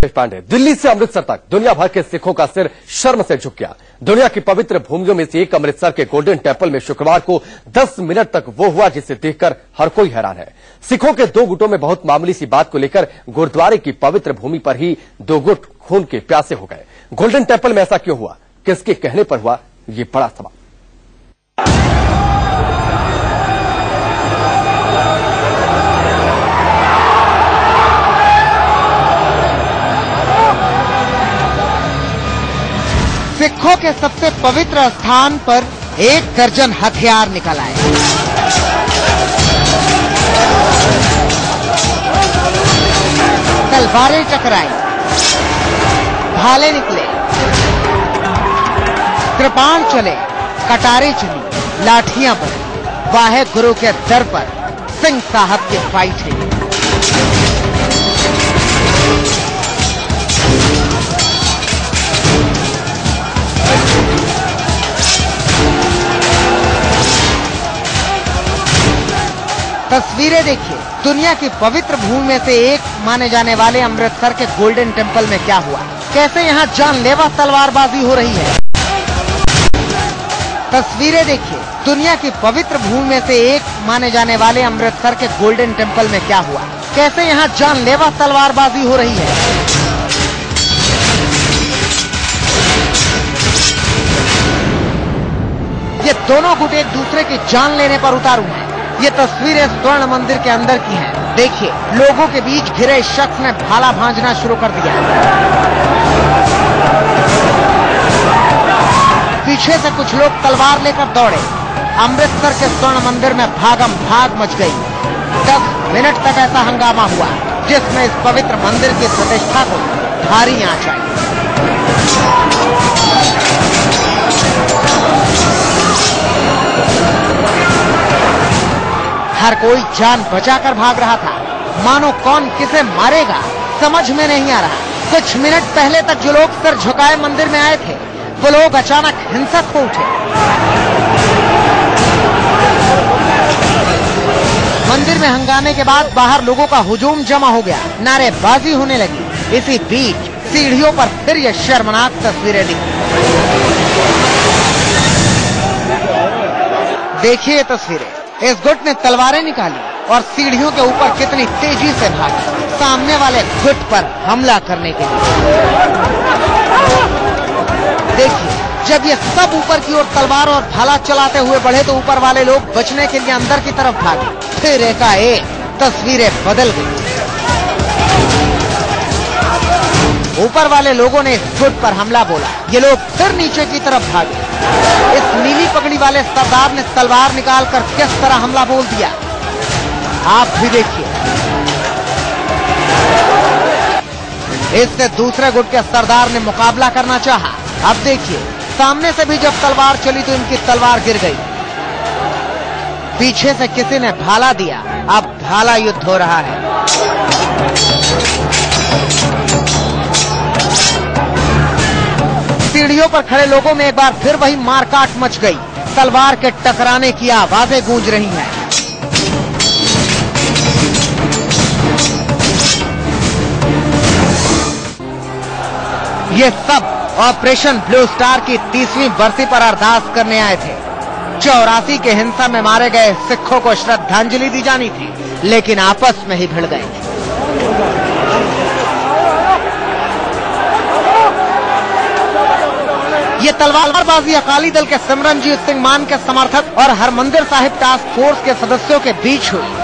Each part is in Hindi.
पांडे। दिल्ली से अमृतसर तक दुनिया भर के सिखों का सिर शर्म से झुक गया। दुनिया की पवित्र भूमियों में से एक अमृतसर के गोल्डन टेम्पल में शुक्रवार को 10 मिनट तक वो हुआ जिसे देखकर हर कोई हैरान है। सिखों के दो गुटों में बहुत मामूली सी बात को लेकर गुरुद्वारे की पवित्र भूमि पर ही दो गुट खून के प्यासे हो गए। गोल्डन टेम्पल में ऐसा क्यों हुआ, किसके कहने पर हुआ, ये बड़ा सवाल। सिखों के सबसे पवित्र स्थान पर एक दर्जन हथियार निकल आए। तलवारें टकराई, भाले निकले, कृपाण चले, कटारे चली, लाठियां बनी। वाहे गुरु के दर पर सिंह साहब की फाइट है। तस्वीरें देखिए, दुनिया की पवित्र भूमि में से एक माने जाने वाले अमृतसर के गोल्डन टेम्पल में क्या हुआ, कैसे यहाँ जानलेवा तलवारबाजी हो रही है। तस्वीरें देखिए, दुनिया की पवित्र भूमि में से एक माने जाने वाले अमृतसर के गोल्डन टेम्पल में क्या हुआ, कैसे यहाँ जानलेवा तलवारबाजी हो रही है। ये दोनों गुट एक दूसरे की जान लेने पर उतारू हैं। ये तस्वीरें स्वर्ण मंदिर के अंदर की हैं। देखिए, लोगों के बीच घिरे शख्स ने भाला भांजना शुरू कर दिया। पीछे से कुछ लोग तलवार लेकर दौड़े। अमृतसर के स्वर्ण मंदिर में भागम भाग मच गई। 10 मिनट तक ऐसा हंगामा हुआ जिसमें इस पवित्र मंदिर की प्रतिष्ठा को भारी आंच आई। हर कोई जान बचाकर भाग रहा था। मानो कौन किसे मारेगा समझ में नहीं आ रहा। कुछ मिनट पहले तक जो लोग सिर झुकाए मंदिर में आए थे, वो लोग अचानक हिंसक हो उठे। मंदिर में हंगामे के बाद बाहर लोगों का हुजूम जमा हो गया, नारेबाजी होने लगी। इसी बीच सीढ़ियों पर फिर ये शर्मनाक तस्वीरें दिखी। देखिए तस्वीरें, इस गुट ने तलवारें निकाली और सीढ़ियों के ऊपर कितनी तेजी से भागे सामने वाले गुट पर हमला करने के लिए। देखिए, जब ये सब ऊपर की ओर तलवार और भाला चलाते हुए बढ़े तो ऊपर वाले लोग बचने के लिए अंदर की तरफ भागे। फिर एकाएक तस्वीरें बदल गई। ऊपर वाले लोगों ने इस गुट पर हमला बोला। ये लोग फिर नीचे की तरफ भागे। इस नीली पगड़ी वाले सरदार ने तलवार निकालकर किस तरह हमला बोल दिया, आप भी देखिए। इससे दूसरे गुट के सरदार ने मुकाबला करना चाहा। अब देखिए, सामने से भी जब तलवार चली तो इनकी तलवार गिर गई। पीछे से किसी ने भाला दिया। अब भाला युद्ध हो रहा है। सीढ़ियों पर खड़े लोगों में एक बार फिर वही मारकाट मच गई। तलवार के टकराने की आवाजें गूंज रही हैं। ये सब ऑपरेशन ब्लू स्टार की 30वीं बरसी पर अरदास करने आए थे। 84 के हिंसा में मारे गए सिखों को श्रद्धांजलि दी जानी थी, लेकिन आपस में ही भिड़ गए। ये तलवारबाजी अकाली दल के सिमरनजीत सिंह मान के समर्थक और हरमंदिर साहिब टास्क फोर्स के सदस्यों के बीच हुई।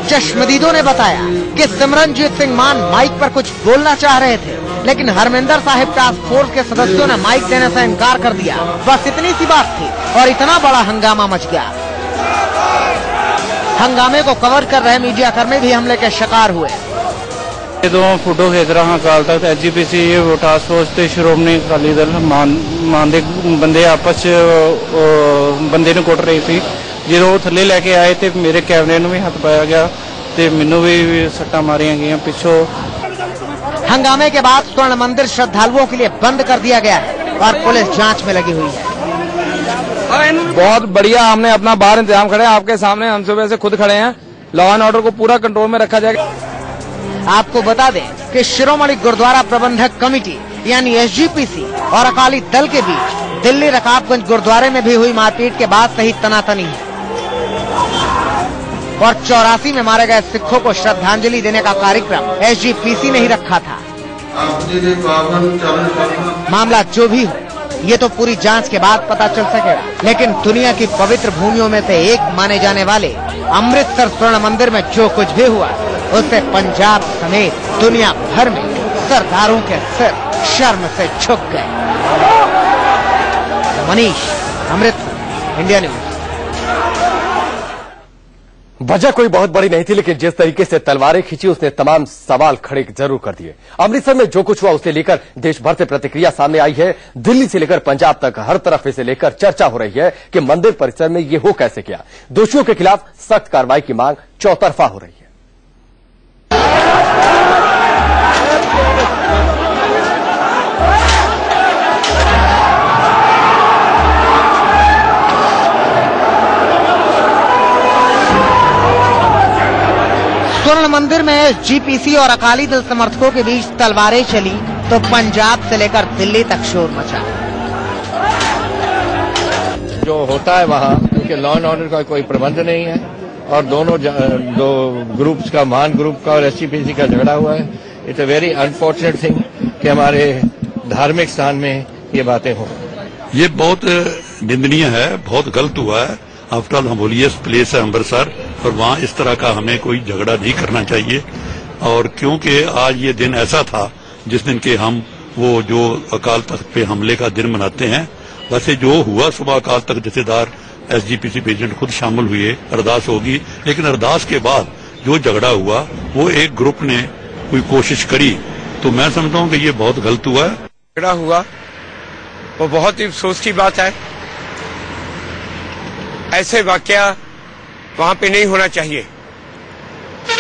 चश्मदीदों ने बताया कि सिमरनजीत सिंह मान माइक पर कुछ बोलना चाह रहे थे, लेकिन हरमंदिर साहिब टास्क फोर्स के सदस्यों ने माइक देने से इनकार कर दिया। बस इतनी सी बात थी और इतना बड़ा हंगामा मच गया। हंगामे को कवर कर रहे मीडिया कर्मी भी हमले के शिकार हुए। फोटो खिंच रहा Akal Takht SGPC task force ते श्रोमणी अकाली दल मान दे बंदे आपस बंदे ने कुट रहे थे। जो थले लैके आए तो मेरे कैमरे में भी हाथ पाया गया तो मैनू भी सट्टा मारिया गई पिछों। हंगामे के बाद स्वर्ण मंदिर श्रद्धालुओं के लिए बंद कर दिया गया है और पुलिस जांच में लगी हुई है। बहुत बढ़िया, हमने अपना बाहर इंतजाम खड़े हैं, आपके सामने हम सुबह से खुद खड़े हैं। लॉ एंड ऑर्डर को पूरा कंट्रोल में रखा जाएगा। आपको बता दें कि शिरोमणि गुरुद्वारा प्रबंधक कमेटी यानी SGPC और अकाली दल के बीच दिल्ली रकाबगंज गुरुद्वारे में भी हुई मारपीट के बाद से ही तनातनी है और 84 में मारे गए सिखों को श्रद्धांजलि देने का कार्यक्रम SGPC ने ही रखा था। मामला जो भी हो, ये तो पूरी जांच के बाद पता चल सकेगा, लेकिन दुनिया की पवित्र भूमियों में से एक माने जाने वाले अमृतसर स्वर्ण मंदिर में जो कुछ भी हुआ, उससे पंजाब समेत दुनिया भर में सरदारों के सिर शर्म से झुक गए। Manish, Amritsar, India news. वजह कोई बहुत बड़ी नहीं थी, लेकिन जिस तरीके से तलवारें खींची उसने तमाम सवाल खड़े जरूर कर दिए। अमृतसर में जो कुछ हुआ उसे लेकर देश भर से प्रतिक्रिया सामने आई है। दिल्ली से लेकर पंजाब तक हर तरफ इसे लेकर चर्चा हो रही है कि मंदिर परिसर में ये हो कैसे गया। दोषियों के खिलाफ सख्त कार्रवाई की मांग चौतरफा हो रही है। स्वर्ण मंदिर में SGPC और अकाली दल समर्थकों के बीच तलवारें चली तो पंजाब से लेकर दिल्ली तक शोर मचा। जो होता है वहाँ, क्योंकि लॉ एंड ऑर्डर का कोई प्रबंध नहीं है और दो ग्रुप्स का, महान ग्रुप का और SGPC का झगड़ा हुआ है। It's a very unfortunate thing कि हमारे धार्मिक स्थान में ये बातें हों। ये बहुत निंदनीय है, बहुत गलत हुआ है। आफ्टर ऑल होलिएस्ट प्लेस है अमृतसर और वहाँ इस तरह का हमें कोई झगड़ा नहीं करना चाहिए। और क्योंकि आज ये दिन ऐसा था जिस दिन के हम वो जो अकाल तख्त पे हमले का दिन मनाते हैं, वैसे जो हुआ सुबह अकाल तख्त जथेदार SGPC प्रेसिडेंट खुद शामिल हुए, अरदास होगी, लेकिन अरदास के बाद जो झगड़ा हुआ वो एक ग्रुप ने कोई कोशिश करी, तो मैं समझता हूँ कि ये बहुत गलत हुआ है। झगड़ा हुआ वो बहुत ही अफसोस की बात है। ऐसे वाकया वहां पे नहीं होना चाहिए।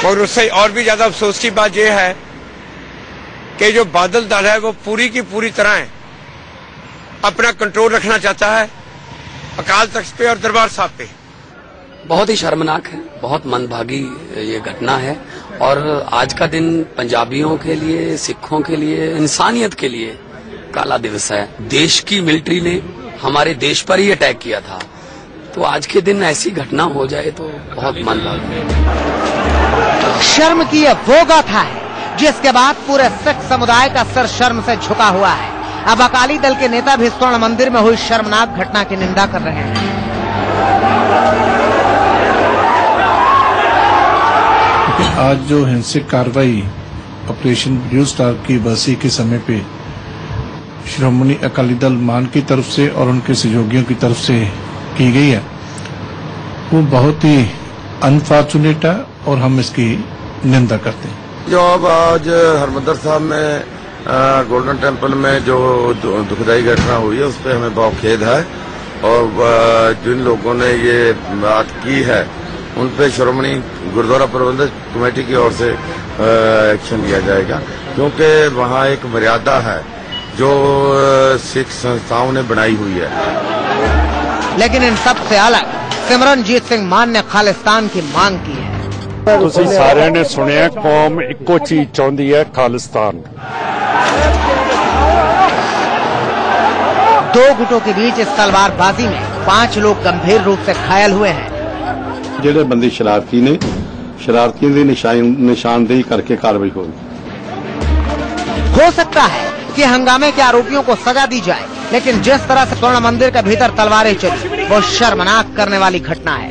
और उससे और भी ज्यादा अफसोस की बात यह है कि जो बादल दल है वो पूरी की पूरी तरह अपना कंट्रोल रखना चाहता है अकाल तख्त पे और दरबार साहब पे। बहुत ही शर्मनाक है, बहुत मंदभागी ये घटना है और आज का दिन पंजाबियों के लिए, सिखों के लिए, इंसानियत के लिए काला दिवस है। देश की मिलिट्री ने हमारे देश पर ही अटैक किया था, तो आज के दिन ऐसी घटना हो जाए तो बहुत मंदभागी है। शर्म की यह वो गाथा है जिसके बाद पूरे सिख समुदाय का सर शर्म से झुका हुआ है। अब अकाली दल के नेता भी स्वर्ण मंदिर में हुई शर्मनाक घटना की निंदा कर रहे हैं। आज जो हिंसक कार्रवाई ऑपरेशन ब्लू स्टार की बरसी के समय पे श्रोमणी अकाली दल मान की तरफ से और उनके सहयोगियों की तरफ से की गई है, वो बहुत ही अनफॉर्चुनेट है और हम इसकी निंदा करते हैं। जो अब आज हरमंदिर साहब में गोल्डन टेम्पल में जो दुखदाई घटना हुई है उस पर हमें बहुत खेद है और जिन लोगों ने ये बात की है उन पे श्रोमणी गुरुद्वारा प्रबंधक कमेटी की ओर से एक्शन लिया जाएगा, क्योंकि वहाँ एक मर्यादा है जो सिख संस्थाओं ने बनाई हुई है। लेकिन इन सब से अलग सिमरनजीत सिंह मान ने खालिस्तान की मांग की है। ਤੁਸੀਂ ਸਾਰਿਆਂ ने सुनिया कौम इको चीज चाहती है, खालिस्तान। दो गुटों के बीच इस तलवारबाजी में 5 लोग गंभीर रूप से घायल हुए हैं। ਜਿਹੜੇ ਬੰਦੇ ਸ਼ਰਾਰਤੀ ਨੇ, शरारतियों की निशानदेही करके कार्रवाई होगी। हो सकता है कि हंगामे के आरोपियों को सजा दी जाए, लेकिन जिस तरह से स्वर्ण मंदिर के भीतर तलवारें चली वो शर्मनाक करने वाली घटना है।